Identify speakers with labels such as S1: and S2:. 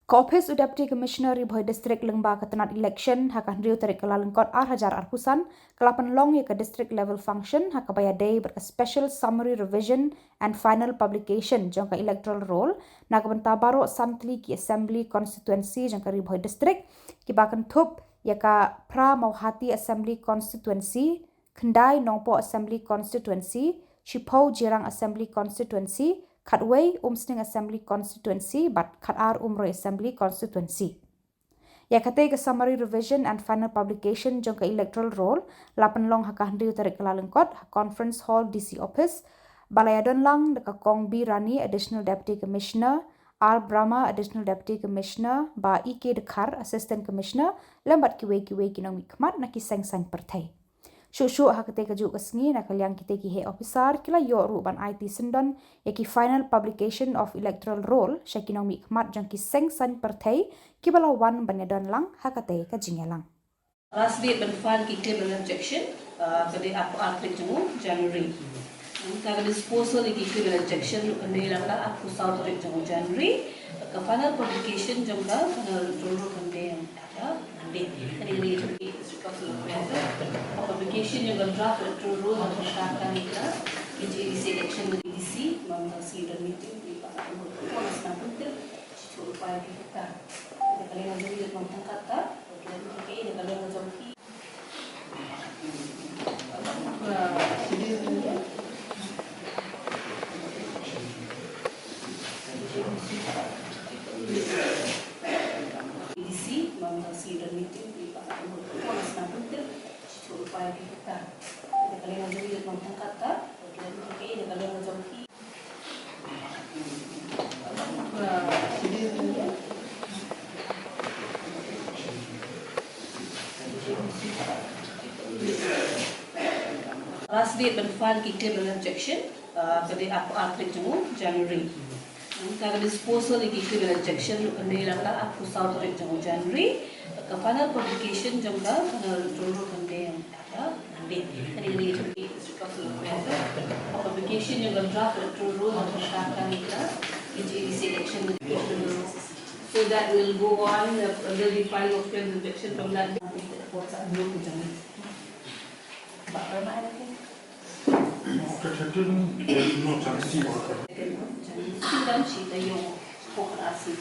S1: Ophis Deputy Commissioner Ribhoi District lyngba tnad election hakan riu tarik Kyllalyngkot hajar arpusan kelapan long ke district level function hakabaya day berka special summary revision and final publication jangka Electoral Roll nakabenta baroh santli ki Assembly Constituency jangka Ribhoi District kiba kynthup ïaka Mawhati Assembly Constituency Kendai Nongpoh Assembly Constituency Shipau Jirang Assembly Constituency katei Umsning Assembly Constituency but katei Umroi Assembly Constituency. Ya katei ke summary revision and final publication jangka Electoral Roll 8 long hakah riu tarik Kyllalyngkot Conference Hall DC Ophis Balayadon lang dekat Kong B.Ranee Additional Deputy Commissioner R.Brahma Additional Deputy Commissioner E.K Dkhar Assistant Commissioner lambat kiwe kinong mikmat naki seng-seng pertai. Syuk hakate kaju kesngi nak kalian kita ki he officer kila yo ruban IT sendon yaki final publication of Electoral Roll syakinong mikmat jang ki seng-seng pertai ki balawan banyadon lang hakate kajingelang.
S2: Last date ben file ki table objection kade aku artik jemu January. Kalau disposal ki table objection ande lang la aku south jemu January ke final publication jangka final roll kande ada ande ini itu publication yang draft electoral roll atau syarakat kita EJDC election di DC mengasih dan meeting di Pasar Polis Nampung cukup upaya kita kalau yang jadi tentang kata kita ini kalau yang jadi DC mengasih dan meeting di Pasar Polis Nampung cukup upaya kita kalau yang jadi tentang kata kita ini kalau yang jadi last date ben file ki table objection kade aku artik jemu January. Kalau disposal ki table objection ande lang la aku south jemu January ke final publication jangka final roll kande ada ande ini itu publication yang draft electoral roll atau syarakat kita EJDC election so that will go on under the final of objection from that what's up belum jangan R.Brahma Addl jangan cerita yang pokrasi